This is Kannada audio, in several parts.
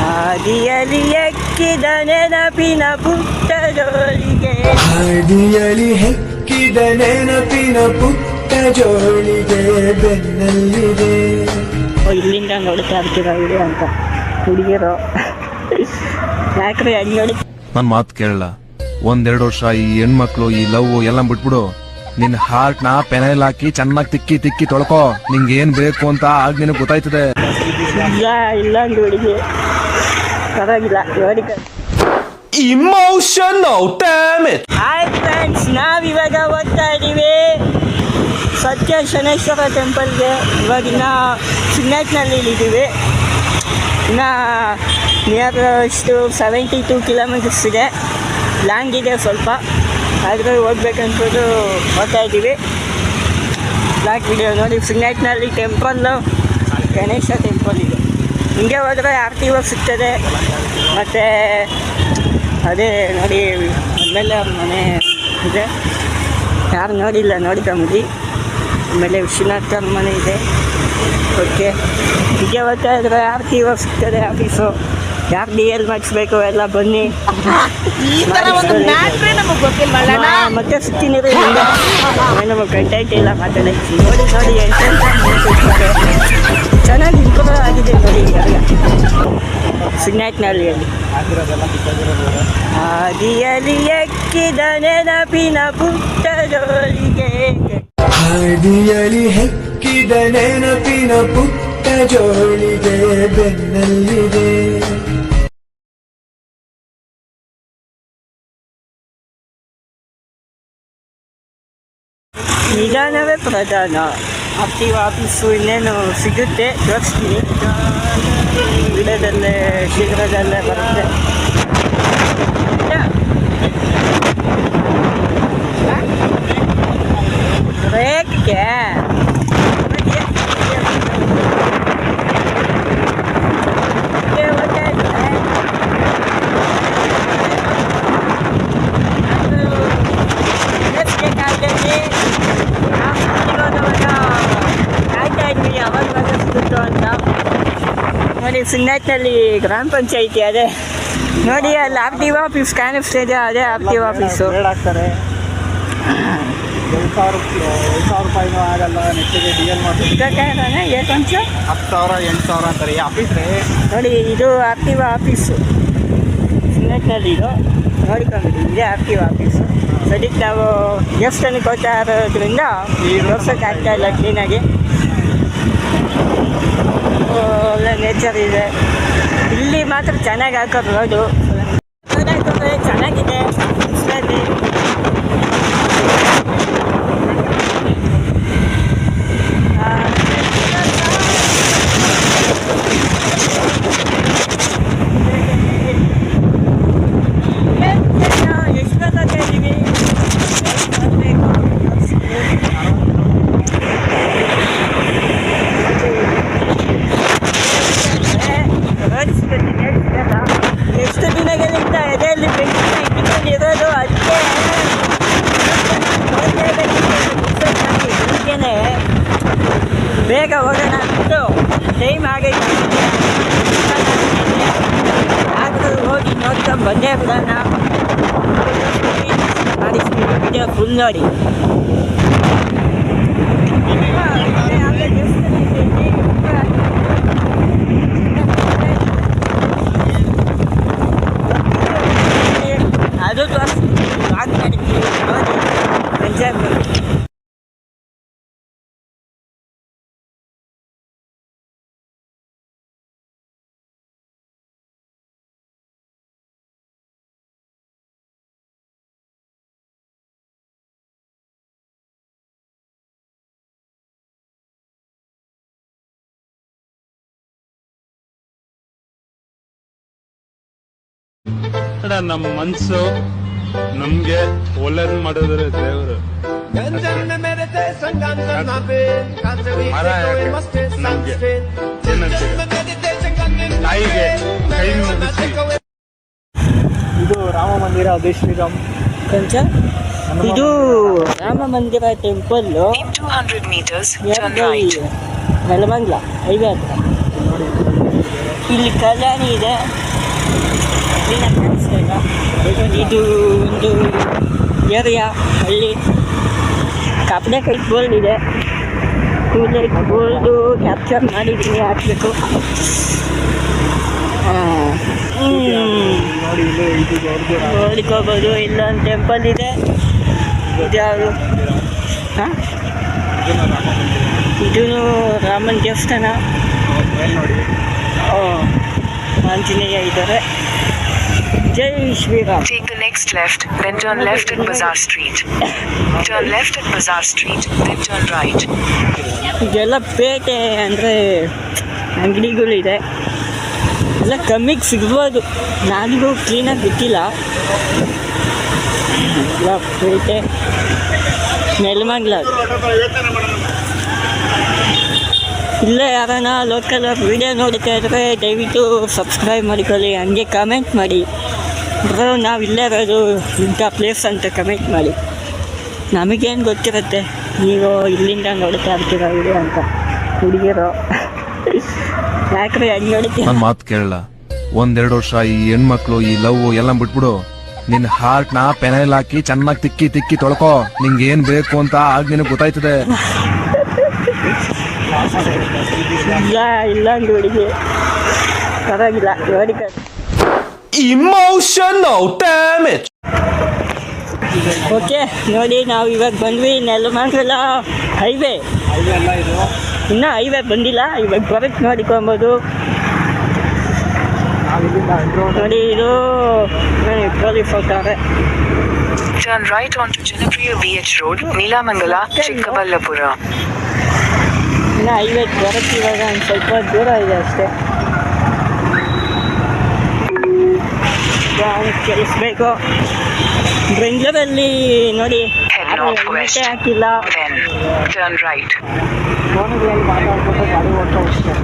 ಹಾದಿಯಲಿ ಎಕ್ಕಿದ ನೆನಪಿನ ಪುಟ್ಟ ಜೋಳಿಗೆ ಬೆನ್ನಲ್ಲಿದೆ. ಇಲ್ಲಿಂದ ನೋಡ್ತಾ ಇರ್ತೀರ ವಿಡಿಯೋ ಅಂತ ಹುಡುಗಿರು ಯಾಕ್ರಿ ಹಂಗೆ ನೋಡಿ. ನನ್ ಮಾತು ಕೇಳಲ್ಲ. 1-2 ವರ್ಷ ಈ ಹೆಣ್ಮಕ್ಳು ಈ ಲವ್ ಎಲ್ಲ ಬಿಟ್ಬಿಡು. ನಿನ್ ಹಾರ್ಟ್ ನ ಪೆನಲ್ ಹಾಕಿ ಚೆನ್ನಾಗಿ ತಿಕ್ಕಿ ತಿಕ್ಕಿ ತೊಳ್ಕೊ. ನಿಂಗೆ ಏನ್ ಬೇಕು ಅಂತ ಆಗ ನಿನಗೆ ಗೊತ್ತಾಯ್ತದೆ. ಇಲ್ಲ ಹುಡುಗಿ ಪರವಾಗಿಲ್ಲ ನೋಡಿ. Emotional damage. ಹಾಯ್ ಫ್ರೆಂಡ್ಸ್, ನಾವಿವಾಗ ಹೋಗ್ತಾ ಇದ್ದೀವಿ ಸತ್ಯ ಶನೇಶ್ವರ ಟೆಂಪಲ್ಗೆ. ಇವಾಗಿನ್ನ ಸಿಗ್ನೇಟ್ನಲ್ಲಿ ಇದ್ದೀವಿ. ಇನ್ನು ನಿಯರೆಸ್ಟ್ 72 ಕಿಲೋಮೀಟರ್ಸ್ ಇದೆ. ಲಾಂಗ್ ಇದೆ ಸ್ವಲ್ಪ, ಆದರೆ ಹೋಗ್ಬೇಕನ್ಬೋದು ಹೋಗ್ತಾ ಇದ್ದೀವಿ. ಬ್ಲಾಕ್ ವಿಡಿಯೋ ನೋಡಿ. ಸಿಗ್ನೇಟ್ನಲ್ಲಿ ಟೆಂಪಲ್ಲು ಗಣೇಶ ಟೆಂಪಲ್ ಇದೆ. ಹಿಂಗೆ ಹೋದರೆ RTO ಸಿಗ್ತದೆ. ಮತ್ತು ಅದೇ ನೋಡಿ ಆಮೇಲೆ ಅವ್ರ ಮನೆ ಇದೆ. ಯಾರು ನೋಡಿಲ್ಲ ನೋಡ್ಕೊಂಬಿಡಿ. ಆಮೇಲೆ ವಿಶ್ವನಾಥ್ ಅವ್ರ ಮನೆ ಇದೆ. ಓಕೆ, ಹೀಗೆ ಹೋಗ್ತಾ ಇದ್ರೆ RTO ಸಿಗ್ತದೆ ಆಫೀಸು. ಯಾರು DL ಮಾಡಿಸ್ಬೇಕು ಎಲ್ಲ ಬನ್ನಿ. ಮತ್ತೆ ಸಿಗ್ತೀನಿ ನಮಗೆ ಕಂಟೆಂಟ್ ಇಲ್ಲ ಮಾತಾಡೋಕ್ಕೆ. ನೋಡಿ ಚೆನ್ನಾಗಿ ಇಂಪ್ರೂವ್ ಆಗಿದೆ ನೋಡಿ ಎಲ್ಲ ಸಿಗ್ನೇಟ್ನಲ್ಲಿ. ಹಾದಿಯಲಿ ಎಕ್ಕಿದ ನೆನಪಿನ ಪುಟ್ಟ ಜೋಳಿಗೆ ಬೆನ್ನಲ್ಲಿದೆ. ನಿಧಾನವೇ ಪ್ರಧಾನ. RTO ಆಫೀಸು ಇನ್ನೇನು ಸಿಗುತ್ತೆ, ತೋರಿಸ್ತೀನಿ ವಿಡಿಯೋದಲ್ಲೇ ಶೀಘ್ರದಲ್ಲೇ ಬರುತ್ತೆ. ಬ್ರೇಕ್ಗೆ ನೋಡಿ. ಸಿಗ್ನೇಟ್ನಲ್ಲಿ ಗ್ರಾಮ ಪಂಚಾಯಿತಿ ಅದೇ ನೋಡಿ. ಅಲ್ಲಿ RTO ಆಫೀಸ್ ಕಾಣಿಸ್ತಾ ಇದೆ, ಅದೇ RTO ಆಫೀಸು. ಹಾಕ್ತಾರೆ 2,000 ರೂಪಾಯಿನೂ ಆಗಲ್ಲ. ನೆಕ್ಸ್ಟಿಗೆ DL ಮಾಡ್ತಾರೆ. 10,000 ಅಂತಾರೆ ಈ ಆಫೀಸ್ ರೀ. ನೋಡಿ ಇದು RTO ಆಫೀಸು ಸಿಗ್ನೇಟ್ನಲ್ಲಿ. ಇದು ನೋಡಿಕೊಂಡಿದ್ದೀವಿ, ಇದೇ RTO ಆಫೀಸು. ಸದ್ಯಕ್ಕೆ ನಾವು ದೇವಸ್ಥಾನಕ್ಕೆ ಹೋಗ್ತಾ ಇರೋದ್ರಿಂದ ತೋರ್ಸೋಕ್ಕೆ ಆಗ್ತಾ ಇಲ್ಲ ಕ್ಲೀನಾಗಿ. ಒಳ್ಳೆ ನೇಚರ್ ಇದೆ ಇಲ್ಲಿ ಮಾತ್ರ. ಚೆನ್ನಾಗಿ ಹಾಕೋದು ರೋಡು ಚೆನ್ನಾಗಿದೆ. ಬಿಸಿಲಲ್ಲಿ ಎಷ್ಟು ಗೊತ್ತಾಗ್ತಾ ಇದ್ದೀವಿ. ಎಷ್ಟು ದಿನಗಳಿಂದ ಎದೆಯಲ್ಲಿ ಬೆಂಕಿನ ಇಟ್ಕೊಂಡಿರೋದು. ಅದಕ್ಕೆ ಬೇಗ ಹೋಗೋಣ ಅಂತು ಟೈಮ್ ಆಗೈತೆ. ಆದರೂ ಹೋಗಿ ನೋಡ್ಕೊಂಡು ಬಂದೇ ಬಿಡೋಣ. ಮಾಡಿಸ್ತೀವಿ ವಿಡಿಯೋ ಫುಲ್ ನೋಡಿ. ಅದು ಬ್ಲಾಗ್ ಮಾಡಿದ್ವಿ ನೋಡಿ, ಎಂಜಾಯ್ ಮಾಡಿ. ನಮ್ಮ ಮನ್ಸು ನಮ್ಗೆ ಒಳ್ಳೇದ್ ಮಾಡಿದ್ರೆ ದೇವರು. ಇದು ರಾಮ ಮಂದಿರ, ಅದೇ ಶ್ರೀರಾಮ್ ಕೊಂಚ. ಇದು ರಾಮ ಮಂದಿರ ಟೆಂಪಲ್ ನೆಲಮಂಗಲ ಹೈವೇ ಹತ್ರ. ಇಲ್ಲಿ ಕಲ್ಯಾಣಿ ಇದೆ, ಕ್ಲೀನಾಗಿ ಕಾಣಿಸ್ತಾ ಇಲ್ಲ. ಇದು ಒಂದು ಏರಿಯಾ ಹಳ್ಳಿ. ಕಪ್ಪಡೆ ಕೈ ಗೋಲ್ಡ್ ಇದೆ, ಟೂಲೆಟ್ ಗೋಲ್ಡು ಕ್ಯಾಪ್ಚರ್ ಮಾಡಿದ್ದೀನಿ, ಹಾಕಬೇಕು. ನೋಡಿ ಇಲ್ಲೇ ಇದು ದೊಡ್ಡದು ನೋಡ್ಕೋಬೋದು. ಇಲ್ಲೊಂದು ಟೆಂಪಲ್ ಇದೆ. ಇದ್ಯಾವುದು? ಹಾಂ, ಇದೂ ರಾಮನ ದೇವಸ್ಥಾನ. ನೋಡಿ. ಆಂಜನೇಯ ಇದ್ದಾರೆ. ಜೈ Shriram. Take the next left, then turn left at Bazaar Street. Turn left at Bazaar Street, then turn right. ಇದೆಲ್ಲ ಪೇಟೆ ಅಂದರೆ ಅಂಗಡಿಗಳಿದೆ, ಎಲ್ಲ ಕಮ್ಮಿಗೆ ಸಿಗ್ಬೋದು. ನನಗೂ ಕ್ಲೀನಾಗಿ ಗೊತ್ತಿಲ್ಲ. ಎಲ್ಲ ಪೇಟೆ ನೆಲಮಂಗಲ. ಇಲ್ಲೇ ಯಾರನ್ನ ಲೋಕಲ್ ವೀಡಿಯೋ ನೋಡ್ತಾ ಇದ್ರೆ ದಯವಿಟ್ಟು ಸಬ್ಸ್ಕ್ರೈಬ್ ಮಾಡಿಕೊಳ್ಳಿ, ಹಂಗೆ ಕಮೆಂಟ್ ಮಾಡಿ. ಬ್ರೋ ನಾವು ಇಲ್ಲೇ ಇರೋದು ಇಂಥ ಪ್ಲೇಸ್ ಅಂತ ಕಮೆಂಟ್ ಮಾಡಿ. ನಮಗೇನು ಗೊತ್ತಿರುತ್ತೆ, ನೀವು ಇಲ್ಲಿಂದ ನೋಡ್ತಾ ಇರ್ತೀರ ವಿಡಿಯೋ ಅಂತ. ಹುಡುಗಿರು ಯಾಕ್ರೆ ಹಂಗೆ ನೋಡ್ತೀವಿ. ನನ್ ಮಾತು ಕೇಳಲ್ಲ. 1-2 ವರ್ಷ ಈ ಹೆಣ್ಮಕ್ಳು ಈ ಲವ್ ಎಲ್ಲ ಬಿಟ್ಬಿಡು. ನಿನ್ ಹಾರ್ಟ್ ನ ಪೆನಲ್ ಹಾಕಿ ಚೆನ್ನಾಗಿ ತಿಕ್ಕಿ ತಿಕ್ಕಿ ತೊಳ್ಕೊ. ನಿಂಗೆ ಏನ್ ಬೇಕು ಅಂತ ಆಗ ನಿನಗೆ ಗೊತ್ತಾಯ್ತದೆ. ಇಲ್ಲ ಅಂದು ಹುಡುಗಿ ಪರವಾಗಿಲ್ಲ, ನೋಡಿ. Emotional damage. ಓಕೆ ನೋಡಿ, ನಾವು ಇವಾಗ ಬಂದ್ವಿ ನೆಲಮಂಗಲ ಹೈವೇ. ಅಲ್ಲೆಲ್ಲ ಇದು ಇನ್ನೂ ಹೈವೇ ಬಂದಿಲ್ಲ, ಇವಾಗ ಬರಕ್ಕೆ ನೋಡಿಕೊಬೋದು. ನಾವು ಇಲ್ಲಿಂದ ನೋಡಿ, ಇದು ಪೊಲೀಸ್ ಹೋಗ್ತಾರೆ. Turn right onto Janapriya BH Road, Neelamangala, Chikkaballapura. ಇನ್ನು ಹೈವೇ ಬರಕ್ಕೆ ಇವಾಗ ಒಂದು ಸ್ವಲ್ಪ ದೂರ ಇದೆ ಅಷ್ಟೇ. ಚಲಿಸ್ಬೇಕು. ಬೆಂಗಳೂರಲ್ಲಿ ನೋಡಿ Head northwest, ಹಾಕಿಲ್ಲ. then turn right. ಫೋನುಗಳಲ್ಲಿ ಮಾತಾಡ್ಬಿಟ್ಟು ಗಾಡಿ ಓಡ್ತಾ ಹೋಗ್ತಾರೆ.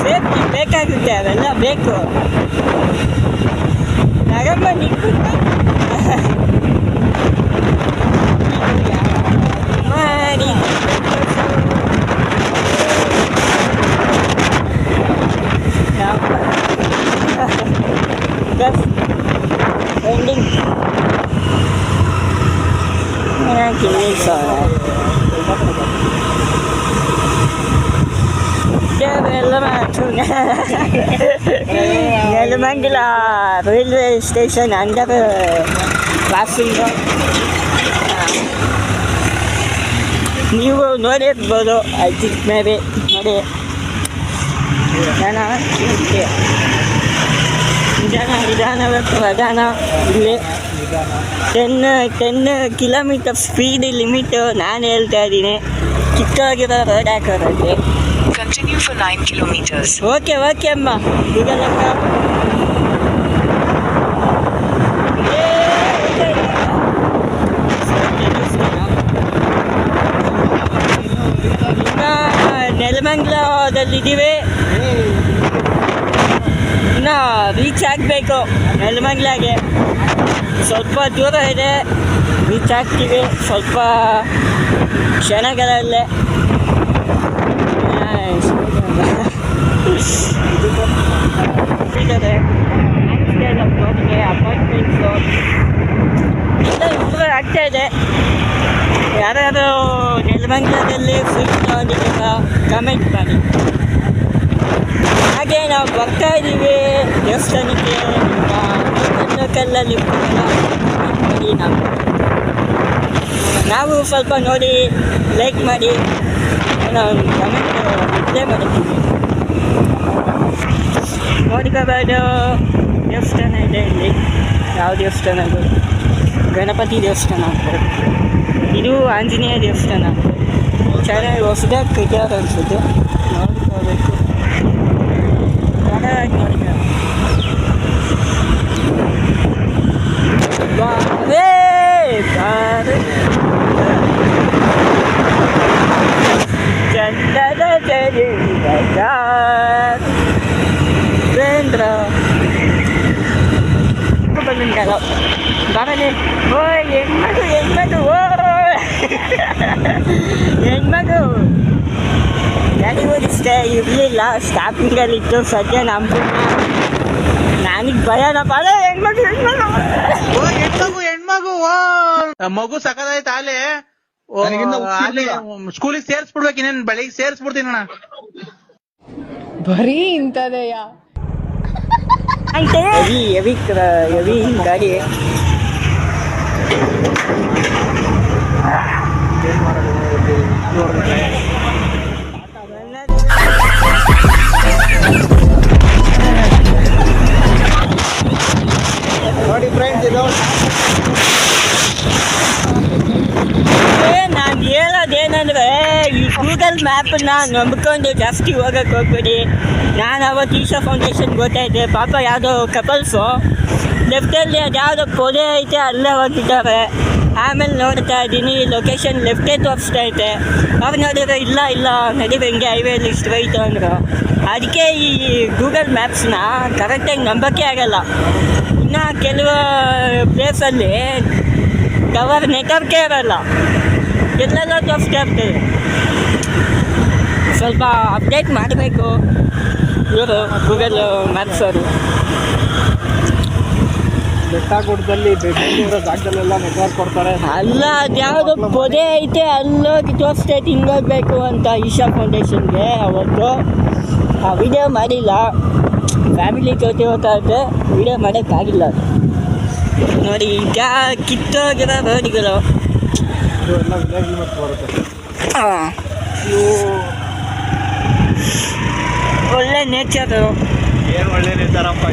ಸೇಫ್ಟಿ ಬೇಕಾಗುತ್ತೆ, ಅವೆಲ್ಲ ಬೇಕು. ನಗಮ್ಮ ನಿಂತು ಮಾಡಿ ending Nelamangala railway station under crossing. ನೀವು ನೋಡಿರ್ಬೋದು, ಐ ಥಿಂಕ್ ಮೇಬಿ ನೋಡಿ. ನಿಧಾನವೇ ಪ್ರಧಾನ. ಇಲ್ಲಿ 10 ಕಿಲೋಮೀಟರ್ ಸ್ಪೀಡ್ ಲಿಮಿಟು ನಾನು ಹೇಳ್ತಾ ಇದ್ದೀನಿ. ಚಿಕ್ಕವಾಗಿರೋ ರೋಡ್ ಹಾಕೋರಲ್ಲಿ. Continue for 9 kilometers. ಓಕೆ ಅಮ್ಮ, ಗೂಗಲಕ್ಕ. ನೆಲಮಂಗಲದಲ್ಲಿದ್ದೀವಿ, ಇನ್ನು ರೀಚ್ ಆಗಬೇಕು ನೆಲಮಂಗಲಾಗೆ. ಸ್ವಲ್ಪ ದೂರ ಇದೆ, ರೀಚ್ ಆಗ್ತೀವಿ ಸ್ವಲ್ಪ ಕ್ಷಣಗಳಲ್ಲೇ. ಅಪಾರ್ಟ್ಮೆಂಟ್ಸು ಎಲ್ಲ ಇಂಪ್ರೂವ್ ಆಗ್ತಾ ಇದೆ. ಯಾರ್ಯಾರು ನೆಲಮಂಗಲದಲ್ಲಿ ಫುಲ್ ತಗೊಂಡಿದ್ದೀರ ಕಮೆಂಟ್ ಮಾಡಿ. ಹಾಗೆ ನಾವು ಬರ್ತಾ ಇದ್ದೀವಿ ದೇವಸ್ಥಾನಕ್ಕೆ. ಲೋಕಲಲ್ಲಿ ಮಾಡಿ ನಾವು ಸ್ವಲ್ಪ ನೋಡಿ ಲೈಕ್ ಮಾಡಿ, ನಾವು ಕಮೆಂಟ್ ರಿಪ್ಲೈ ಮಾಡ್ತೀವಿ. ನೋಡ್ಕೋಬೋದು, ದೇವಸ್ಥಾನ ಇದೆ ಇಲ್ಲಿ. ಯಾವ ದೇವಸ್ಥಾನ ಅದು? ಗಣಪತಿ ದೇವಸ್ಥಾನ ಅಂತಾರೆ. ಇದು ಆಂಜನೇಯ ದೇವಸ್ಥಾನ ಅಂತಾರೆ. ಚೆನ್ನಾಗಿ ಹೊಸದಾಗಿ ಕಟ್ಟಾರ ಅನ್ಸುತ್ತೆ, ನೋಡ್ಕೋಬೇಕು. ಚೆನ್ನಾಗಿ ನೋಡ್ಕೊ. ಚಂದದ ಚರಿ ಕೇಂದ್ರ ಆಗಲ್ಲ. ಬರಲಿ ಓ ಹೆಣ್ಮಗು ಓ ಹೆಣ್ಮಗು ನನಗೂ ಇಷ್ಟ ಇರಲಿಲ್ಲ, ಸ್ಟಾರ್ಟಿಂಗಲ್ಲಿತ್ತು. ಸದ್ಯ ನಮ್ಮ ನನಗೆ ಭಯನಪ್ಪ. ಅದೇ ಹೆಣ್ಮಗು ಮಗು ಸಕದಾಯ್ತು ಆಲೆ ಸ್ಕೂಲಿಗೆ ಸೇರ್ಸ್ಬಿಡ್ಬೇಕು. ಇನ್ನೇನು ಬೆಳಿಗ್ಗೆ ಸೇರ್ಸ್ಬಿಡ್ತೀನಿ ಅಣ್ಣ. ಬರೀ ಇಂಥದೆಯ ಹೆವಿ ಗಾಡಿ. ನೋಡಿ ಫ್ರೆಂಡ್ಸ್, ಇದು ನಾನು ಹೇಳೋದೇನಂದ್ರೆ ಈ ಗೂಗಲ್ ಮ್ಯಾಪನ್ನ ನಂಬ್ಕೊಂಡು ಜಾಸ್ತಿ ಹೋಗಕ್ಕೆ ಹೋಗ್ಬೇಡಿ. ನಾನು ಅವತ್ತು ಈಶಾ ಫೌಂಡೇಶನ್ ಗೊತ್ತಾಯಿದೆ, ಪಾಪ ಯಾವುದೋ ಕಪಲ್ಸು ಲೆಫ್ಟಲ್ಲಿ ಅದು ಯಾವುದೋ ಪೊದೆ ಐತೆ ಅಲ್ಲೇ ಹೋಗಿದ್ದಾರೆ. ಆಮೇಲೆ ನೋಡ್ತಾ ಇದ್ದೀನಿ ಲೊಕೇಶನ್ ಲೆಫ್ಟೇ ತೋರಿಸ್ತಾ ಐತೆ. ಅವ್ರು ನೋಡಿದ್ರೆ ಇಲ್ಲ ನಡೀರಿ ಹಿಂಗೆ ಹೈವೇಲಿ ಸ್ಟ್ರೈಟ್ ಅಂದರು. ಅದಕ್ಕೆ ಈ ಗೂಗಲ್ ಮ್ಯಾಪ್ಸ್ನ ಕರೆಕ್ಟಾಗಿ ನಂಬೋಕ್ಕೆ ಆಗಲ್ಲ. ಇನ್ನು ಕೆಲವು ಪ್ಲೇಸಲ್ಲಿ ಟವರ್ ನೆಟ್ವರ್ಕೇ ಇರಲ್ಲ, ಎಲ್ಲೆಲ್ಲ ತೋರಿಸ್ತಾ ಇರ್ತದೆ. ಸ್ವಲ್ಪ ಅಪ್ಡೇಟ್ ಮಾಡಬೇಕು ಇವರು ಗೂಗಲ್ ಮ್ಯಾಪ್ಸ್ ಅವರು. ಬೆಟ್ಟ ಗುಡ್ಡದಲ್ಲಿ ಬೆಂಗಳೂರ ಜಾಗದಲ್ಲೆಲ್ಲ ನೆಟ್ವರ್ಕ್ ಕೊಡ್ತಾರೆ. ಅಲ್ಲ, ಅದ್ಯಾವುದೋ ಪೊದೆ ಐತೆ ಅಲ್ಲೋಗಿ ತೋರಿಸ್ತೈತೆ ಹಿಂಗೋಗ್ಬೇಕು ಅಂತ ಈಶಾ ಫೌಂಡೇಶನ್ಗೆ. ಅವತ್ತು ಆ ವಿಡಿಯೋ ಮಾಡಿಲ್ಲ, ಫ್ಯಾಮಿಲಿ ಜೊತೆ ಹೋಗ್ತಾ ಇದ್ದೆ, ವಿಡಿಯೋ ಮಾಡೋಕ್ಕಾಗಿಲ್ಲ. ನೋಡಿ ಈಗ ಕಿತ್ತೋಗಿರೋ ರೋಡ್ಗಳು. ಎಲ್ಲ ವಿಲೇಜ್ ಮತ್ತು ಬರುತ್ತೆ. ಇವು ಒಳ್ಳೆ ನೇಚರು. ಏನು ಒಳ್ಳೆ ನಿರ್ಧಾರಪ್ಪ.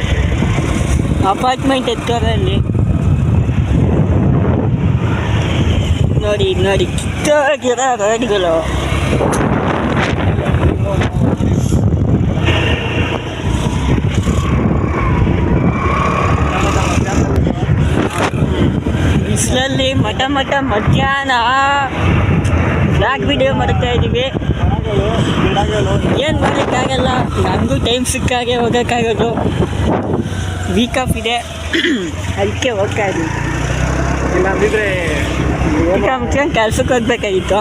ಅಪಾರ್ಟ್ಮೆಂಟ್ ಎತ್ತೋರಲ್ಲಿ ನೋಡಿ ಕಿತ್ತೋಗಿರೋ ರೋಡ್ಗಳು. ಬಿಸಿಲಲ್ಲಿ ಮಠ ಮಧ್ಯಾಹ್ನ ಬ್ಲಾಗ್ ವಿಡಿಯೋ ಮಾಡ್ತಾ ಇದ್ದೀವಿ. ಏನು ಮಾಡೋಕ್ಕಾಗಲ್ಲ, ನನಗೂ ಟೈಮ್ ಸಿಕ್ಕಾಗೆ ಹೋಗೋಕ್ಕಾಗೋದು. ವೀಕ್ ಆಫ್ ಇದೆ, ಅದಕ್ಕೆ ಹೋಗ್ತಾ ಇದ್ದೀವಿ. ಇಲ್ಲಾಂದಿದ್ರೆ ಊಟ ಮುಚ್ಕೊಂಡು ಕೆಲ್ಸಕ್ಕೆ ಹೋಗ್ಬೇಕಾಗಿತ್ತು.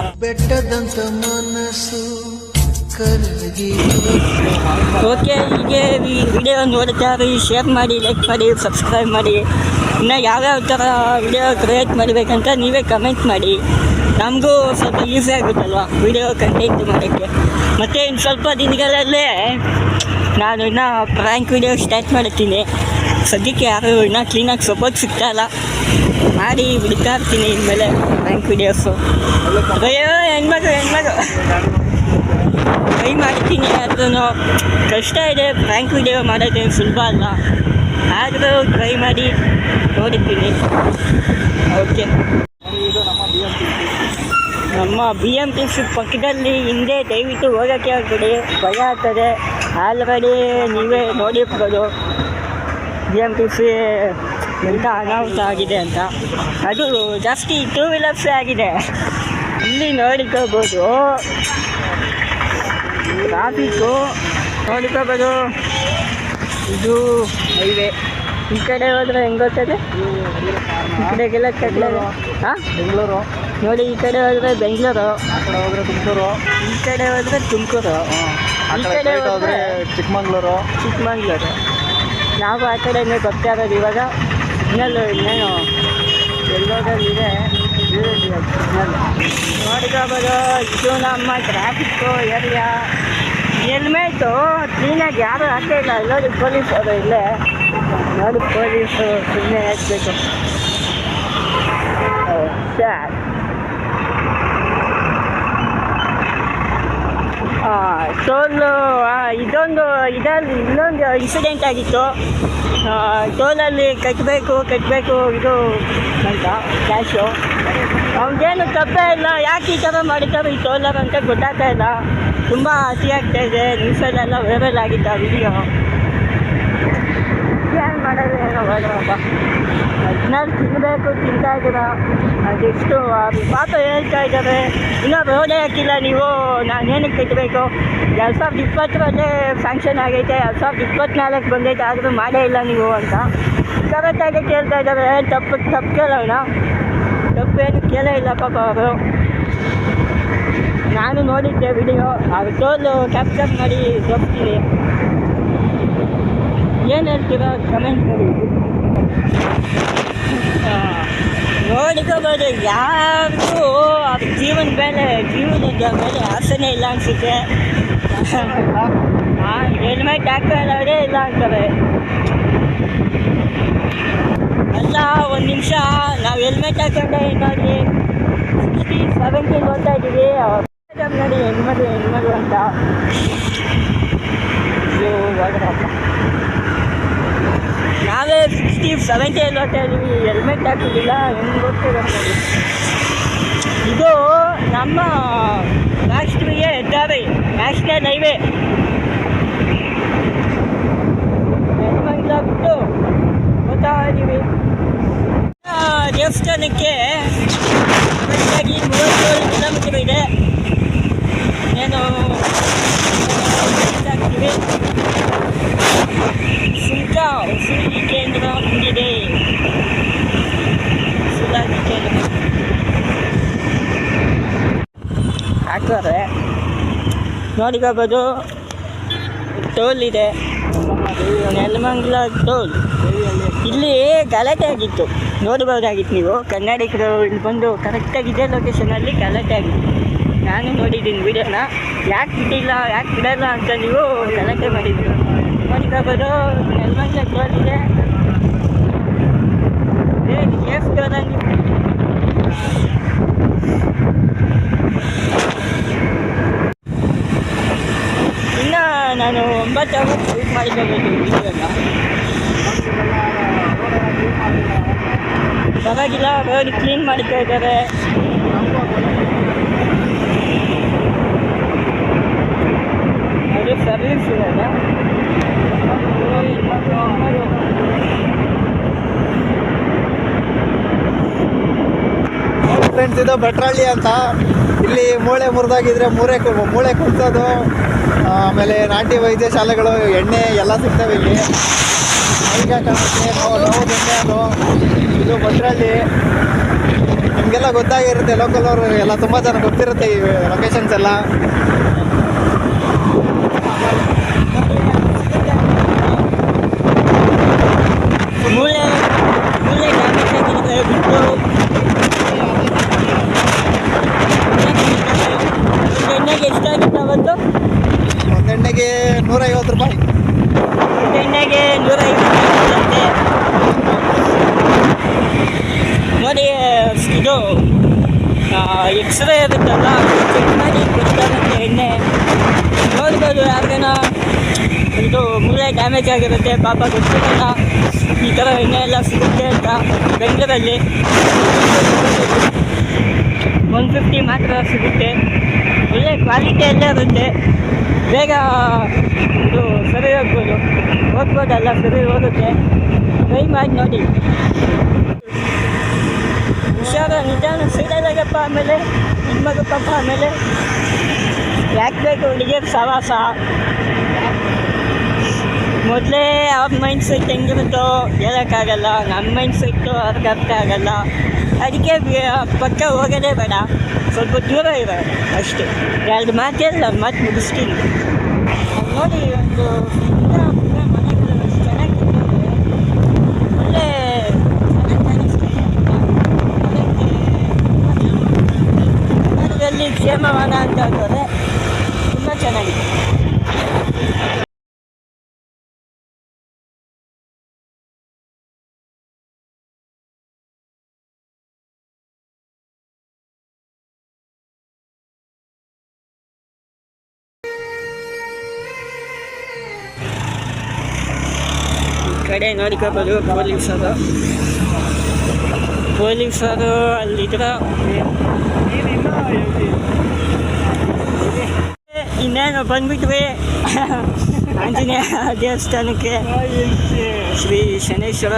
ಓಕೆ, ಹೀಗೆ ವಿಡಿಯೋ ನೋಡ್ತಾ ಇರಿ, ಶೇರ್ ಮಾಡಿ, ಲೈಕ್ ಮಾಡಿ, ಸಬ್ಸ್ಕ್ರೈಬ್ ಮಾಡಿ. ಇನ್ನು ಯಾವ್ಯಾವ ಥರ ವಿಡಿಯೋ ಕ್ರಿಯೇಟ್ ಮಾಡಬೇಕಂತ ನೀವೇ ಕಮೆಂಟ್ ಮಾಡಿ. ನಮಗೂ ಸ್ವಲ್ಪ ಈಸಿ ಆಗುತ್ತಲ್ವ ವಿಡಿಯೋ ಕಂಟೆಂಟ್ ಮಾಡೋಕ್ಕೆ. ಮತ್ತು ಇನ್ನು ಸ್ವಲ್ಪ ದಿನಗಳಲ್ಲೇ ನಾನು ಇನ್ನೂ ಪ್ರ್ಯಾಂಕ್ ವಿಡಿಯೋ ಸ್ಟಾರ್ಟ್ ಮಾಡ್ತೀನಿ. ಸದ್ಯಕ್ಕೆ ಯಾರು ಇನ್ನೂ ಕ್ಲೀನಾಗಿ ಸಪೋರ್ಟ್ ಸಿಗ್ತಾಯಿಲ್ಲ, ಮಾಡಿ ಬಿಡ್ತಾ ಇರ್ತೀನಿ ಇನ್ಮೇಲೆ ಪ್ರ್ಯಾಂಕ್ ವಿಡಿಯೋಸು. ಅಯ್ಯೋ ಹೆಣ್ಮಗು ಟ್ರೈ ಮಾಡ್ತೀನಿ. ಅದನ್ನು ಕಷ್ಟ ಇದೆ, ಪ್ರ್ಯಾಂಕ್ ವಿಡಿಯೋ ಮಾಡೋದೇನು ಸುಲಭ ಅಲ್ಲ, ಆದರೂ ಟ್ರೈ ಮಾಡಿ ನೋಡಿದ್ದೀನಿ. ಓಕೆ, ಇದು ನಮ್ಮ BMTC ಪಕ್ಕದಲ್ಲಿ ಹಿಂದೆ ದಯವಿಟ್ಟು ಹೋಗೋಕ್ಕೆ ಆಗ್ಬಿಡಿ, ಭಯ ಆಗ್ತದೆ. ಆಲ್ರೆಡಿ ನೀವೇ ನೋಡಿರ್ಬೋದು BMTC ಎಂಥ ಅನಾಹುತ ಆಗಿದೆ ಅಂತ. ಅದು ಜಾಸ್ತಿ 2 ವೀಲರ್ಸೇ ಆಗಿದೆ. ಇಲ್ಲಿ ನೋಡಿಕೋಬೋದು, ಟ್ರಾಫಿಕ್ಕು ನೋಡಿಕೋಬೋದು. ಇದು ಹೈವೇ. ಈ ಕಡೆ ಹೋದರೆ ಹೆಂಗೆ ಗೊತ್ತದೆ, ಈ ಕಡೆಗೆಲ್ಲ ಹಾಂ ಬೆಂಗಳೂರು ನೋಡಿ. ಈ ಕಡೆ ಹೋದರೆ ಬೆಂಗಳೂರು, ಆ ಕಡೆ ಹೋದ್ರೆ ತುಮಕೂರು, ಈ ಕಡೆ ಹೋದರೆ ತುಮಕೂರು, ಆ ಈ ಕಡೆ ಕಡೆ straight ಹೋದ್ರೆ ಚಿಕ್ಕಮಂಗ್ಳೂರು. ನಾವು ಆ ಕಡೆನೇ ಬರ್ತಾ ಇರೋದು. ಇವಾಗ ಸಿಗ್ನಲ್ಲು ಇನ್ನೇನು ಎಲ್ಲೋದಲ್ಲಿದೆ ಸಿಗ್ನಲ್ ನೋಡ್ಕೋಬೋದು. ಇದು ನಮ್ಮ ಟ್ರಾಫಿಕ್ಕು ಏರಿಯಾ. ಹೆಲ್ಮೆಟು ಕ್ಲೀನಾಗಿ ಯಾರೂ ಹಾಕೇ ಇಲ್ಲ. ಎಲ್ಲೋದು ಪೊಲೀಸರು ಇಲ್ಲೇ ನೋಡಿ, ಪೊಲೀಸು ಸುಮ್ಮನೆ ಹಾಕಬೇಕು. ಸರ್ ಟೋಲು ಇಲ್ಲೊಂದು ಇನ್ಸಿಡೆಂಟ್ ಆಗಿತ್ತು. ಟೋಲಲ್ಲಿ ಕಟ್ಟಬೇಕು ಇದು ಅಂತ ಕ್ಯಾಶು. ಅವ್ನಿಗೇನು ತಪ್ಪೇ ಇಲ್ಲ, ಯಾಕೆ ಈ ಥರ ಮಾಡಿದ್ದಾರೆ ಈ ಟೋಲರ್ ಅಂತ ಗೊತ್ತಾಗ್ತಾ ಇಲ್ಲ. ತುಂಬ ಹಸಿ ಆಗ್ತಾಯಿದೆ. ನ್ಯೂಸಲ್ಲೆಲ್ಲ ವೈರಲ್ ಆಗಿತ್ತು ಆ ವಿಡಿಯೋ. ಏನು ಮಾಡೋದು ಏನೋ ಹೋದ್ರಪ್ಪ. 14 ತಿನ್ನಬೇಕು ತಿಂತಾ ಇದ್ದೀರ. ಅದೆಷ್ಟು ಅದು ಪಾಪ ಹೇಳ್ತಾ ಇದ್ದಾರೆ, ಇನ್ನೂ ರೋಡೇ ಹಾಕಿಲ್ಲ ನೀವು, ನಾನು ಏನಕ್ಕೆ ಕಟ್ಟಬೇಕು? 2020 ಸ್ಯಾಂಕ್ಷನ್ ಆಗೈತೆ, 2024 ಬಂದೈತೆ, ಆದರೂ ಮಾಡೇ ಇಲ್ಲ ನೀವು ಅಂತ ಕರೆಕ್ಟಾಗಿ ಕೇಳ್ತಾ ಇದ್ದಾರೆ. ತಪ್ಪು ಕೇಳೋಣ, ತಪ್ಪೇನು ಕೇಳೇ ಇಲ್ಲ ಪಾಪ ಅವರು. ನಾನು ನೋಡಿದ್ದೆ ವಿಡಿಯೋ, ಅದು ಟೋಲ್ ಕ್ಯಾಪ್ಚರ್ ಮಾಡಿ ತೋರಿಸ್ತೀನಿ. ಏನು ಹೇಳ್ತೀರಾ ಕಮೆಂಟ್ ಮಾಡಿ. ನೋಡಿಕೋಬೋದು, ಯಾರಿಗೂ ಅದು ಜೀವನದ ಮೇಲೆ ಆಸೆನೇ ಇಲ್ಲ ಅನಿಸುತ್ತೆ. ಹೆಲ್ಮೆಟ್ ಹಾಕೊಳ್ಳೋದೇ ಇಲ್ಲ ಅಂತಾರೆ. ಅಲ್ಲ, ಒಂದು ನಿಮಿಷ, ನಾವು ಹೆಲ್ಮೆಟ್ ಹಾಕೊಂಡೆ ನೋಡಿ 60, 70 ಓದ್ತಾ ಇದ್ದೀವಿ ನೋಡಿ, ಹೆಣ್ಮಗಳು ಅಂತ. ನಾವೇ 60, 70 ಓದ್ತಾ ಇದ್ದೀವಿ, ಹೆಲ್ಮೆಟ್ ಹಾಕೋದಿಲ್ಲ, ಹೆಂಗೆ ಓದ್ತೀರ ನೋಡಿ. ಇದು ನಮ್ಮ ರಾಷ್ಟ್ರೀಯ ಹೆದ್ದಾರಿ, ನ್ಯಾಷನಲ್ ಹೈವೇ. ಹೆಣ್ಮಕ್ಳ ಬಿಟ್ಟು ಓದ್ತಾ ಇದ್ದೀವಿ. ದೇವಸ್ಥಾನಕ್ಕೆ ಕರೆಕ್ಟಾಗಿ 37 ಕಿಲೋಮೀಟರ್ ಇದೆ. ಏನು ಹಾಕ್ತೀವಿ, ಶುಲ್ಕ ವಸೂಲಿ ಕೇಂದ್ರ ಹೊಂದಿದೆ. ಸುಲಾಗಿ ಕೇಂದ್ರ ಹಾಕೋರೆ ನೋಡಿಕೋಬೋದು. ಟೋಲ್ ಇದೆ, ನೆಲಮಂಗಲ ಟೋಲ್. ಇಲ್ಲಿ ಗಲಾಟೆ ಆಗಿತ್ತು, ನೋಡ್ಬೋದಾಗಿತ್ತು ನೀವು ಕನ್ನಡಿಗರು. ಇಲ್ಲಿ ಬಂದು ಕರೆಕ್ಟಾಗಿ ಇದೇ ಲೊಕೇಶನಲ್ಲಿ ಗಲಾಟೆ ಆಗಿತ್ತು. ನಾನು ನೋಡಿದ್ದೀನಿ ವಿಡಿಯೋನ. ಯಾಕೆ ಬಿಡಲ್ಲ ಅಂತ ನೀವು ಗಲಾಟೆ ಮಾಡಿದ್ರು. ನೋಡಿಕೋಬೋದು, ನೆಲಮಂಗಲ ಟೋಲ್ ಇದೆ. ಇನ್ನು ನಾನು 9 ಅವರ್ ಯೂಸ್ ಮಾಡಿಕೋಬೇಕು ವಿಡಿಯೋನ. ಪರವಾಗಿಲ್ಲ, ರೋಡ್ ಕ್ಲೀನ್ ಮಾಡ್ತಾ ಇದ್ದಾರೆ. ಅದು ಸರ್ವಿಸ್ ಇರೋದ. ಫ್ರೆಂಡ್ಸ್, ಇದು ಭಟ್ರಳ್ಳಿ ಅಂತ. ಇಲ್ಲಿ ಮೂಳೆ ಮುರಿದಾಗಿದ್ರೆ ಮೂಳೆ ಕುಂತೋದು, ಆಮೇಲೆ ನಾಟಿ ವೈದ್ಯ ಶಾಲೆಗಳು, ಎಣ್ಣೆ ಎಲ್ಲ ಸಿಗ್ತವೆ ಇಲ್ಲಿ. ಈಗ ಕಾಣುತ್ತೆ ನೋವು ಎಣ್ಣೆ. ಅದು ಇದು ಭಟ್ರಳ್ಳಿ. ನಿಮಗೆಲ್ಲ ಗೊತ್ತಾಗಿರುತ್ತೆ, ಲೋಕಲ್ ಅವರು ಎಲ್ಲ ತುಂಬ ಜನ ಗೊತ್ತಿರುತ್ತೆ ಈ ಲೊಕೇಶನ್ಸ್ ಎಲ್ಲ. ಮೂಳೆ ಡ್ಯಾಮೇಜ್ ಆಗಿರುತ್ತೆ ಬಿಟ್ಟು ಎಣ್ಣೆಗೆ ಎಷ್ಟಾಗಿತ್ತು ಅವತ್ತು? ಒಂದು ಎಣ್ಣೆಗೆ 150 ರೂಪಾಯಿ. ಎಣ್ಣೆಗೆ 150 ನೋಡಿ. ಇದು ಎಕ್ಸ್ರೇ ಇರುತ್ತಲ್ಲ, ಚೆಕ್ ಮಾಡಿ ಕೊಡ್ತಾರಂತೆ ಎಣ್ಣೆ. ನೋಡ್ಬೋದು, ಯಾರಿಗಾನ ಇದು ಮೂಳೆ ಡ್ಯಾಮೇಜ್ ಆಗಿರುತ್ತೆ ಪಾಪ, ಗೊತ್ತಿರಲ್ಲ ಈ ಥರ ಎಣ್ಣೆ ಎಲ್ಲ ಸಿಗುತ್ತೆ ಅಂತ. ಬೆಂಗಳೂರಲ್ಲಿ 150 ಮಾತ್ರ ಸಿಗುತ್ತೆ. ಒಳ್ಳೆ ಕ್ವಾಲಿಟಿಯಲ್ಲೇ ಇರುತ್ತೆ. ಬೇಗ ಇದು ಸರಿ ಹೋಗ್ಬೋದಲ್ಲ, ಸರಿ ಹೋಗುತ್ತೆ. ಟ್ರೈ ಮಾಡಿ ನೋಡಿ. ಹುಷಾರ, ನಿಧಾನ ಸೈಡಲ್ಲಾಗಪ್ಪ. ಆಮೇಲೆ ಹೆಣ್ಮಗು ಪಾಪ, ಆಮೇಲೆ ಯಾಕೆ ಬೇಕು ಹುಡುಗಿಯರು ಸವಾಸ? ಮೊದಲೇ ಅವ್ರ ಮೈಂಡ್ ಸೆಟ್ ಹೆಂಗಿರುತ್ತೋ ಹೇಳೋಕ್ಕಾಗಲ್ಲ. ನಮ್ಮ ಮೈಂಡ್ ಸೆಟ್ಟು ಅವ್ರಿಗೆ ಅರ್ಥ ಆಗಲ್ಲ. ಅದಕ್ಕೆ ಪಕ್ಕ ಹೋಗೋದೇ ಬೇಡ, ಸ್ವಲ್ಪ ದೂರ ಇರೋ ಅಷ್ಟೇ. 2 ಮಾತೆಲ್ಲ ಮಾತು ಮುಗಿಸ್ತೀನಿ. ನೋಡಿ, ಒಂದು ಮನೆಗಳು ಚೆನ್ನಾಗಿರ್ತದೆ, ಒಳ್ಳೆ ಕನ್ನಡದಲ್ಲಿ ಕ್ಷೇಮವಾದ ಅಂತ ಅಂದರೆ ತುಂಬ ಚೆನ್ನಾಗಿದೆ. ಕಡೆ ನೋಡ್ಕೋಬೋದು, ಪೊಲೀಸರು ಅಲ್ಲಿದ್ರ. ಇನ್ನೇನು ಬಂದ್ಬಿಟ್ವಿ. ಆಂಜನೇಯ ದೇವಸ್ಥಾನಕ್ಕೆ ಶ್ರೀ ಶನೇಶ್ವರ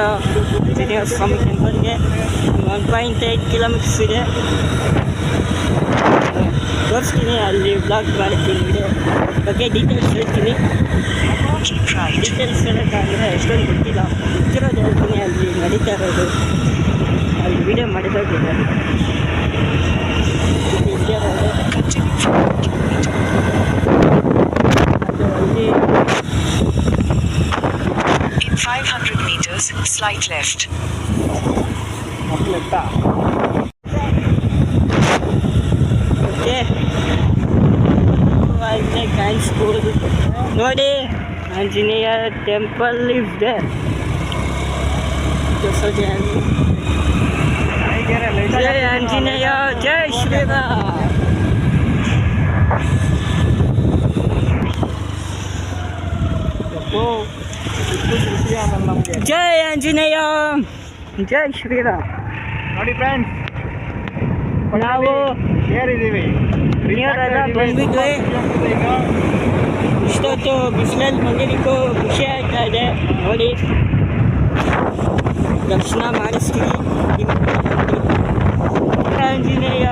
ಆಂಜನೇಯ ಸ್ವಾಮಿ ಟೆಂಪಲ್ಗೆ 1.8 ಕಿಲೋಮೀಟರ್ಸ್ ಇದೆ. ತೋರಿಸ್ತೀನಿ, ಅಲ್ಲಿ ಬ್ಲಾಗ್ ಮಾಡ್ತೀನಿ, ವಿಡಿಯೋ ಬಗ್ಗೆ ಡೀಟೇಲ್ಸ್ ಹೇಳ್ತೀನಿ. ಡೀಟೇಲ್ಸ್ ಹೇಳೋಕ್ಕಾಗಲ್ಲ, ಎಷ್ಟೊಂದು ಗೊತ್ತಿಲ್ಲ, ಗೊತ್ತಿರೋದು ಹೇಳ್ತೀನಿ. ಅಲ್ಲಿ ನಡೀತಾ ಇರೋದು ಅಲ್ಲಿ ವಿಡಿಯೋ ಮಾಡಿದೋಗಿದೆ. In 500 meters, slight left. Okay, ಅಲ್ಲಿ ಕಾಣಿಸ್ಬೋದು ನೋಡಿ, ಆಂಜನೇಯ ಟೆಂಪಲ್ ಇಸ್ ದೇರ್. ಜೈ ಆಂಜನೇಯ, ಜೈ ಶ್ರೀರಾಮ್. ಜೈ ಆಂಜನೇಯ, ಜೈ ಶ್ರೀರಾಮ್. ನೋಡಿ ಫ್ರೆಂಡ್ಸ್, ನಾವು ಏರಿದ್ದೀವಿ. ನೀರೆಲ್ಲ ಬಂದ್ಬಿಟ್ವಿ. ಇಷ್ಟೊತ್ತು ಬಿಸಿಲಲ್ಲಿ ಬಂದಿದ್ದಕ್ಕೂ ಖುಷಿ ಆಗ್ತಾ ಇದೆ. ನೋಡಿ, ದರ್ಶನ ಮಾಡಿಸ್ತೀವಿ. ಆಂಜನೇಯ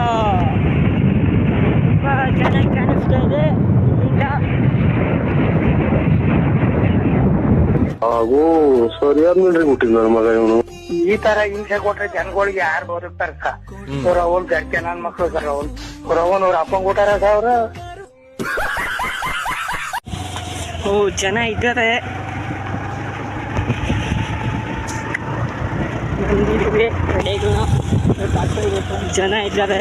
ತುಂಬ ಚೆನ್ನಾಗಿ ಕಾಣಿಸ್ತಾ ಇದೆ ಇಲ್ಲಿಂದ. ಹಾಗೂ ಸರಿಯಾದ ಮಿಲ್ಟ್ರಿ ಹುಟ್ಟಿದ್ ನನ್ನ ಮಗ ಇವನು. ಈ ತರ ಹಿಂಸೆ ಕೊಟ್ರೆ ಜನಗಳಿಗೆ ಯಾರು ಬದುಕ್ತಾರ ಅವ್ರ ಅವಲ್ ಗಟ್ಟಿ ನನ್ ಮಕ್ಳು ಸರ್ ಅವನ್ ಅವ್ರ ಅಪ್ಪಂಗ್ ಊಟಾರ ಅವ್ರ. ಓ, ಜನ ಇದ್ದಾರೆ. ಬಂದಿದ್ದೀವಿ ಕಡೆಗೂ ಜನ ಇದ್ದಾರೆ.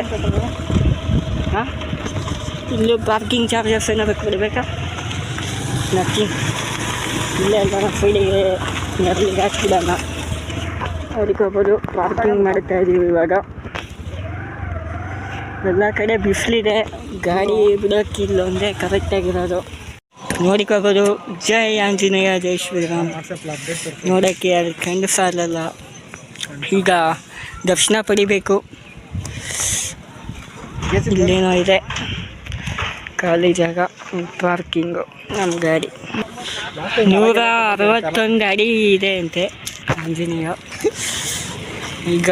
ಹಾಂ, ಇಲ್ಲೂ ಪಾರ್ಕಿಂಗ್ ಚಾರ್ಜಸ್ ಏನಾದ್ರು ಕೊಡಬೇಕಾ? ನಥಿಂಗ್. ಇಲ್ಲೇ ಎಲ್ಲ ಸೈಡಿಗೆ ನೆರಳಿಗೆ ಹಾಕ್ಬಿಡೋಣ. ಅದಕ್ಕೋಗ್ಬೋದು. ಪಾರ್ಕಿಂಗ್ ಮಾಡ್ತಾ ಇದ್ದೀವಿ ಇವಾಗ. ಎಲ್ಲ ಕಡೆ ಬಿಸಿಲಿದೆ, ಗಾಡಿ ಬಿಡೋಕ್ಕೆ ಇಲ್ಲೊಂದೇ ಕರೆಕ್ಟಾಗಿರೋದು. ನೋಡಿಕೋಬೋದು. ಜೈ ಆಂಜನೇಯ, ಜೈ ಶ್ರೀರಾಮ್. ನೋಡೋಕ್ಕೆ ಅದು ಕಣ್ಣು ಸಾಲಲ್ಲ. ಈಗ ದರ್ಶನ ಪಡಿಬೇಕು. ಇಲ್ಲೇನೋ ಇದೆ ಖಾಲಿ ಜಾಗ, ಪಾರ್ಕಿಂಗು. ನಮ್ಮ ಗಾಡಿ 161 ಅಡಿ ಇದೆ ಅಂತೆ ಆಂಜನೇಯ. ಈಗ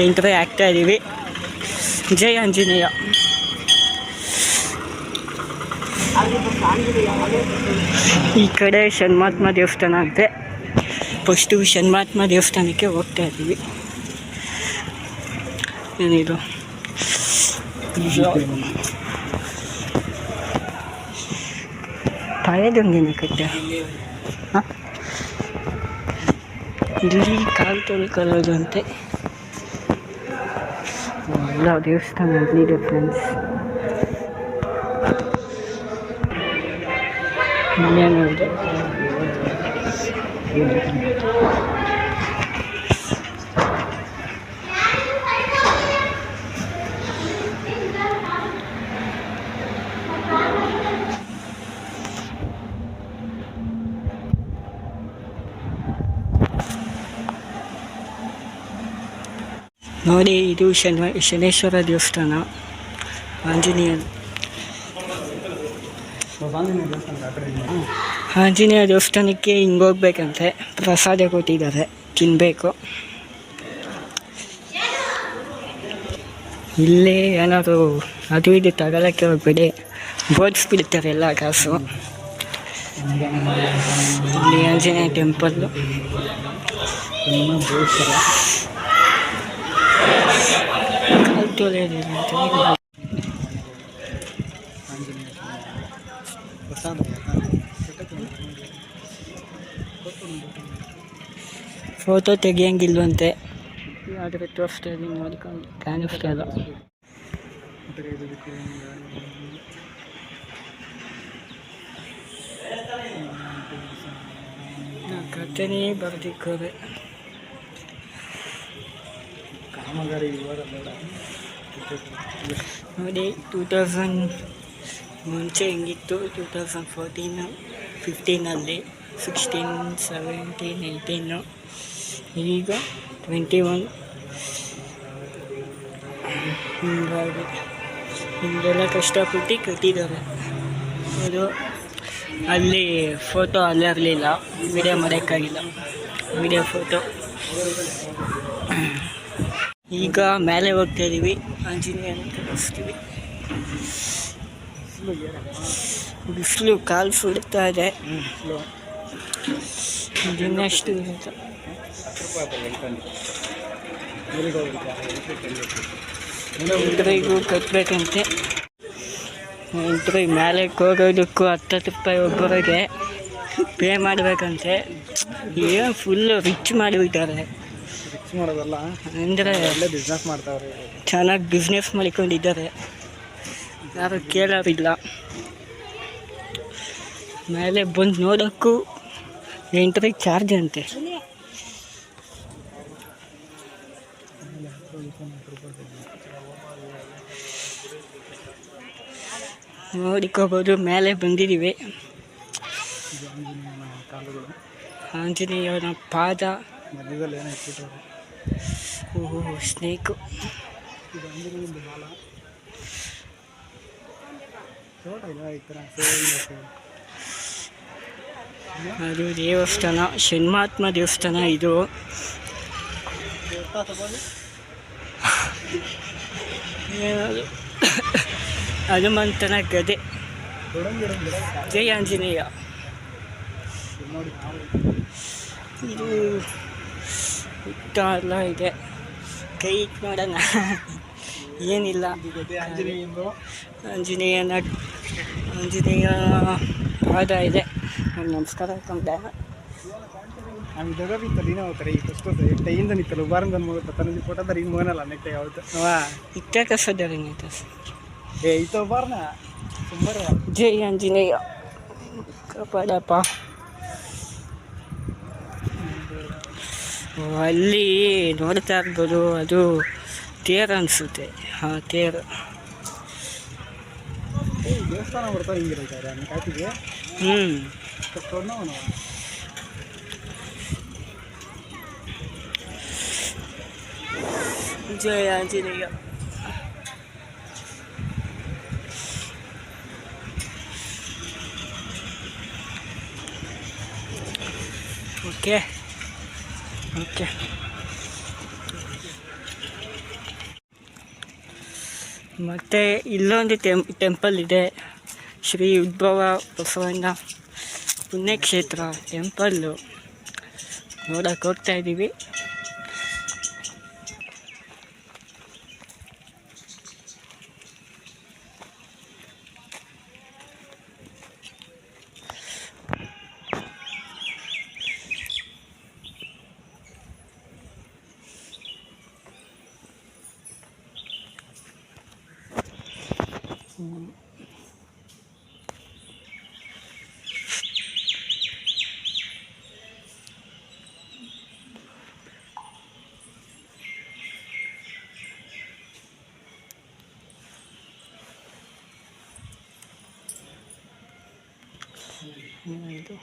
ಎಂಟ್ರಿ ಆಗ್ತಾ ಇದ್ದೀವಿ. ಜೈ ಆಂಜನೇಯ. ಈ ಕಡೆ ಷಣ್ಮಾತ್ಮ ದೇವಸ್ಥಾನ ಅಂತೆ. ಫಸ್ಟು ಷಣ್ಮಾತ್ಮ ದೇವಸ್ಥಾನಕ್ಕೆ ಹೋಗ್ತಾ ಇದ್ದೀವಿ. ಏನಿದು ಪಾಯದೊಂದಿನ ಕಟ್ಟೆ. ಹಾಂ, ಇಲ್ಲಿ ಕಾಲು ತೊಳ್ಕೊಳ್ಳೋದು ಅಂತೆ. ಎಲ್ಲ ದೇವಸ್ಥಾನ ಅಲ್ಲಿದೆ ಫ್ರೆಂಡ್ಸ್. ಇನ್ನೇನಿದೆ, ನೋಡಿ, ಇದು ಶನೇಶ್ವರ ದೇವಸ್ಥಾನ. ಆಂಜನೇಯ ದೇವಸ್ಥಾನಕ್ಕೆ ಹಿಂಗೆ ಹೋಗ್ಬೇಕಂತೆ. ಪ್ರಸಾದ ಕೊಟ್ಟಿದ್ದಾರೆ, ತಿನ್ನಬೇಕು. ಇಲ್ಲೇ ಏನಾದರೂ ಅದು ಇದು ತಗೊಳಕ್ಕೆ ಹೋಗ್ಬೇಡಿ, ಬೋಧಿಸ್ಬಿಡ್ತಾರೆ ಎಲ್ಲ ಕಾಸು. ಇಲ್ಲಿ ಆಂಜನೇಯ ಟೆಂಪಲ್ಲು. ಫೋಟೋ ತೆಗಿಯಂಗಿಲ್ವಂತೆ, ಆದರೆ ತೋರಿಸ್ತಾ ಇದ್ದೀನಿ, ನೋಡ್ಕೊಂಡು ಕಾಣಿಸ್ತಾ ಇಲ್ಲ. ಕಥೆನೇ ಬರ್ದಿಕ್ಕೋದೆ. ನೋಡಿ, 2000 ಮುಂಚೆ ಹೆಂಗಿತ್ತು, 2014, 15 16, 17, 18, ಈಗ 21. ಹಿಂಗಾಗಿ ಹಿಂಗೆಲ್ಲ ಕಷ್ಟಪಟ್ಟು ಕಟ್ಟಿದ್ದಾರೆ. ಅದು ಅಲ್ಲಿ ಫೋಟೋ ಅಲ್ಲೇ ಇರಲಿಲ್ಲ, ವಿಡಿಯೋ ಮಾಡೋಕ್ಕಾಗಿಲ್ಲ. ವಿಡಿಯೋ ಫೋಟೋ ಈಗ ಮೇಲೆ ಹೋಗ್ತಾ ಇದ್ದೀವಿ, ಆಂಜನೇಯನ ತೋರಿಸ್ತೀವಿ. ಬಿಸಿಲು ಕಾಲು ಸುಡ್ತಾ ಇದೆ. ಇನ್ನಷ್ಟು ಎಂಟ್ರಿಗೂ ಕಟ್ಟಬೇಕಂತೆ. ಎಂಟ್ರಿ ಮೇಲೆ ಹೋಗೋದಕ್ಕೂ 10 ರೂಪಾಯಿ ಒಬ್ಬರಿಗೆ ಪೇ ಮಾಡಬೇಕಂತೆ. ಏನು ಫುಲ್ಲು ರಿಚ್ ಮಾಡಿಬಿಟ್ಟಾರೆ. ರಿಚ್ ಮಾಡೋದಲ್ಲ ಅಂದರೆ ಒಳ್ಳೆ ಬಿಸ್ನೆಸ್ ಮಾಡ್ತಾವ್ರೆ, ಚೆನ್ನಾಗಿ ಬಿಸ್ನೆಸ್ ಮಾಡಿಕೊಂಡಿದ್ದಾರೆ, ಯಾರು ಕೇಳೋರಿಲ್ಲ. ಮೇಲೆ ಬಂದು ನೋಡೋಕ್ಕೂ ಎಂಟ್ರಿ ಚಾರ್ಜ್ ಅಂತೆ. ನೋಡಿಕೋಬೋದು. ಮೇಲೆ ಬಂದಿದ್ದೀವಿ. ಆಂಜನೇಯನ ಪಾದ, ಮಧ್ಯದಲ್ಲಿ ಏನೋ ಇಟ್ಬಿಟ್ಟವ್ರೆ. ಓಹೋ ಸ್ನೇಕು. ಇದು ಆಂಜನೇಯಂದು ಬಾಲ. ತೋಟ ಇಲ್ಲ ಈ ಥರ ಅದು ದೇವಸ್ಥಾನ, ಷಣ್ಮಾತ್ಮ ದೇವಸ್ಥಾನ ಇದು. ಏನದು ಹನುಮಂತನ ಗದೆ. ಜೈ ಆಂಜನೇಯ. ಇದು ಹುಟ್ಟ ಎಲ್ಲ ಇದೆ. ಕೈ ಇಟ್ಟು ನೋಡೋಣ. ಏನಿಲ್ಲ, ಆಂಜನೇಯನ ಪಾದ ಇದೆ. ನಮಸ್ಕಾರ ಹಾಕೊಂಡೆ. ನಾವು ಇದಾಗ ಬಿತ್ತಲ್ಲ ಇನ್ನೂ ಹೋಗ್ತಾರೆ. ಈ ಫಸ್ಟ್ ಟೈಯಿಂದ ನಿತ್ತಲ್ಲ ಬಾರಂದ ಮಗ ತನಗೆ ಫೋಟೋದಾರ ಇನ್ನು ಮಗನಲ್ಲ ನೆಟ್ಟೆ ಯಾವತ್ತು ಇಟ್ಟ ಕಸದಾರೆ ಈತ ಬಾರ್ನ ಸುಂಬರ. ಜೈ ಆಂಜನೇಯ ಕಾಪಾಡಪ್ಪ. ಅಲ್ಲಿ ನೋಡ್ತಾ ಇರ್ಬೋದು, ಅದು ತೇರು ಅನಿಸುತ್ತೆ. ಹಾಂ, ತೇರು. ದೇವಸ್ಥಾನ ಬರ್ತಾರೆ ಹಿಂಗಿರ್ತಾರೆ ನನ್ನ ಕಾಟಿಗೆ. ಜೈ ಆಂಜನೇಯ. Okay okay. ಮತ್ತು ಇಲ್ಲೊಂದು ಟೆಂಪಲ್ ಇದೆ, ಶ್ರೀ ಉದ್ಭವ ಬಸವಣ್ಣ ಪುಣ್ಯಕ್ಷೇತ್ರ ಟೆಂಪಲ್ಲು. ನೋಡಕ್ಕೆ ಹೋಗ್ತಾ ಇದ್ದೀವಿ. ಇದು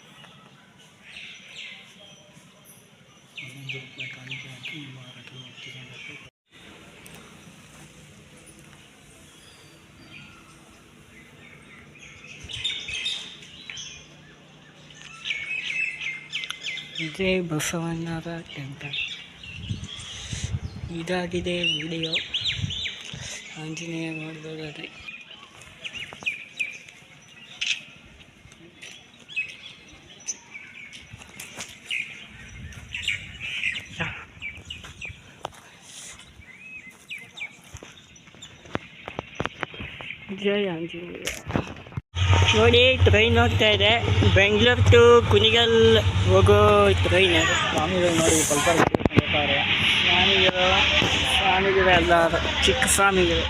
ಇದೇ ಬಸವಣ್ಣರ ಟೆಂಪಲ್. ಇದಾಗಿದೆ ವಿಡಿಯೋ. ಆಂಜನೇಯ ನೋಡ್ಬೋದ್ರಿ. ಜೈ ಆಂಜನೇಯ. ನೋಡಿ, ಟ್ರೈನ್ ಹೋಗ್ತಾ ಇದೆ. ಬೆಂಗಳೂರು ಟು ಕುಣಿಗಲ್ ಹೋಗೋ ಟ್ರೈನ್ ಅದು. ಸ್ವಾಮಿಗಳು ನೋಡಿ ಸ್ವಲ್ಪ ಸ್ವಾಮಿಗಳು ಎಲ್ಲ ಚಿಕ್ಕ ಸ್ವಾಮಿಗಳು.